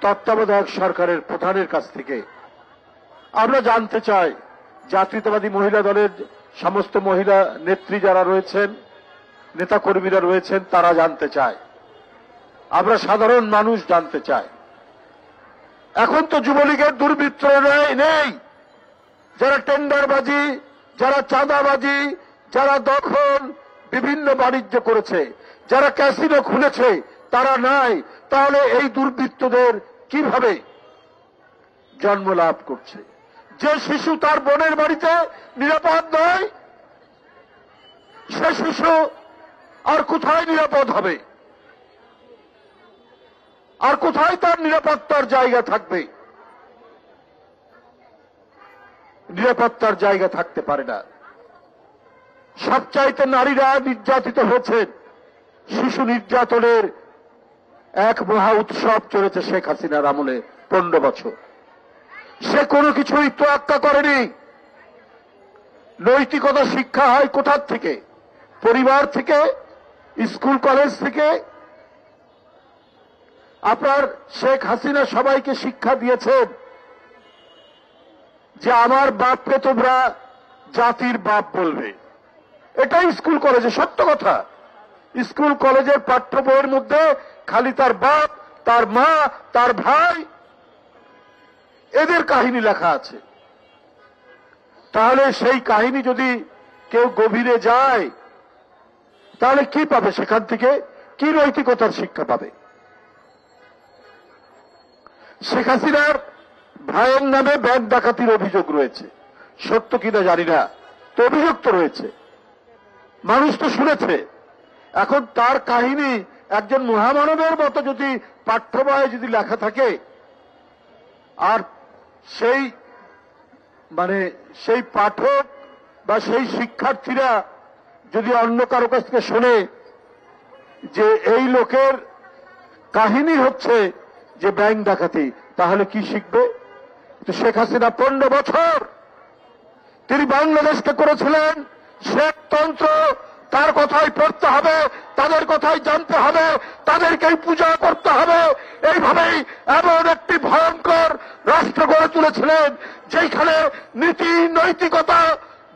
তত্ত্বাবধায়ক সরকারের প্রধানের কাছ থেকে আমরা জানতে চাই, জাতীয়তাবাদী মহিলা দলের সমস্ত মহিলা নেত্রী যারা রয়েছেন, নেতাকর্মীরা রয়েছেন, তারা জানতে চায়, আমরা সাধারণ মানুষ জানতে চাই। এখন তো যুবলীগের দুর্বৃত্তরা নেই, যারা টেন্ডারবাজি, যারা চাঁদাবাজি, যারা দখল বিভিন্ন বাণিজ্য করেছে, যারা ক্যাসিনো খুলেছে, তারা নাই। তাহলে এই দুর্বৃত্তদের কিভাবে জন্ম লাভ করছে? যে শিশু তার বোনের বাড়িতে নিরাপদ নয়, সে শিশু আর কোথায় নিরাপদ হবে? আর কোথায় তার নিরাপত্তার জায়গা থাকবে? নিরাপত্তার জায়গা থাকতে পারে না। সবচাইতে নারীরা নির্যাতিত হয়েছেন। শিশু নির্যাতনের এক মহা উৎসব চলেছে শেখ হাসিনার আমলে 15 বছর। সে কোনো কিছুই তোয়াক্কা করেনি। নৈতিকতা শিক্ষা হয় কোথার থেকে? পরিবার থেকে, স্কুল কলেজ থেকে। আপনার শেখ হাসিনা সবাইকে শিক্ষা দিয়েছেন যে আমার বাপকে তোমরা জাতির বাপ বলবে। এটাই স্কুল কলেজে সত্য কথা। স্কুল কলেজের পাঠ্য বইয়ের মধ্যে খালি তার বাপ, তার মা, তার ভাই, এদের কাহিনী লেখা আছে। তাহলে সেই কাহিনী যদি কেউ গভীরে যায়, তাহলে কি পাবে সেখান থেকে? কি নৈতিকতার শিক্ষা পাবে? শেখ হাসিনার ভাইয়ের নামে ব্যাংক ডাকাতির অভিযোগ রয়েছে, সত্য কিনা জানি না, তো অভিযোগ তো রয়েছে, মানুষ তো শুনেছে। এখন তার কাহিনী একজন মহামানবের মতো যদি পাঠ্য বইয়ে যদি লেখা থাকে, আর সেই পাঠক বা সেই শিক্ষার্থীরা যদি অন্য কারো কাছ থেকে শোনে যে এই লোকের কাহিনী হচ্ছে যে ব্যাংক ডাকাতি, তাহলে কি শিখবে? তো শেখ হাসিনা 15 বছর তিনি বাংলাদেশকে করেছিলেন শেখতন্ত্র। তার কথাই পড়তে হবে, তাদের কথাই জানতে হবে, তাদেরকেই পূজা করতে হবে। এইভাবেই এমন একটি ভয়ঙ্কর রাষ্ট্র গড়ে তুলেছিলেন যেখানে নীতি, নৈতিকতা,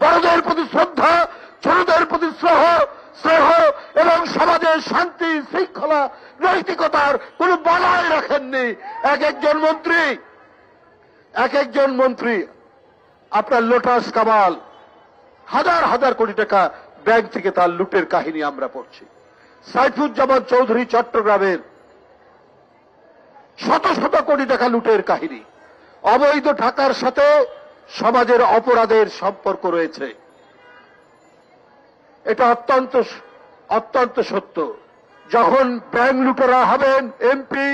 বড়দের প্রতি শ্রদ্ধা, ছোটদের প্রতি স্নেহ এবং সমাজের শান্তি শৃঙ্খলা নৈতিকতার কোন বলয় রাখেননি। এক একজন মন্ত্রী আপনার লোটাস কামাল হাজার হাজার কোটি টাকা ব্যাংক থেকে তার লুটের কাহিনী আমরা পড়ছি। সাইফুজ্জামান চৌধুরী চট্টগ্রামের শত শত কোটি টাকা লুটের কাহিনী। অবৈধ টাকার সাথে সমাজের অপরাধের সম্পর্ক রয়েছে, এটা অত্যন্ত সত্য। যখন ব্যাংক লুটেরা হবেন এমপি,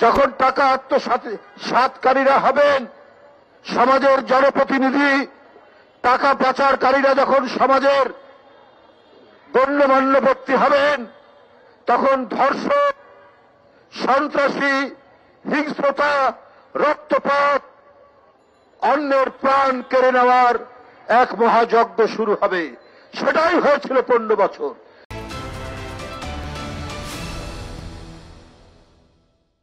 যখন টাকা আত্মসাৎকারীরা হবেন সমাজের জনপ্রতিনিধি, টাকা পাচারকারীরা যখন সমাজের গণ্যমান্য ব্যক্তি হবেন, তখন ধর্ষক, সন্ত্রাসী, হিংস্রতা, রক্তপাত, অন্যের প্রাণ কেড়ে নেওয়ার এক মহাযজ্ঞ শুরু হবে। সেটাই হয়েছিল 15 বছর।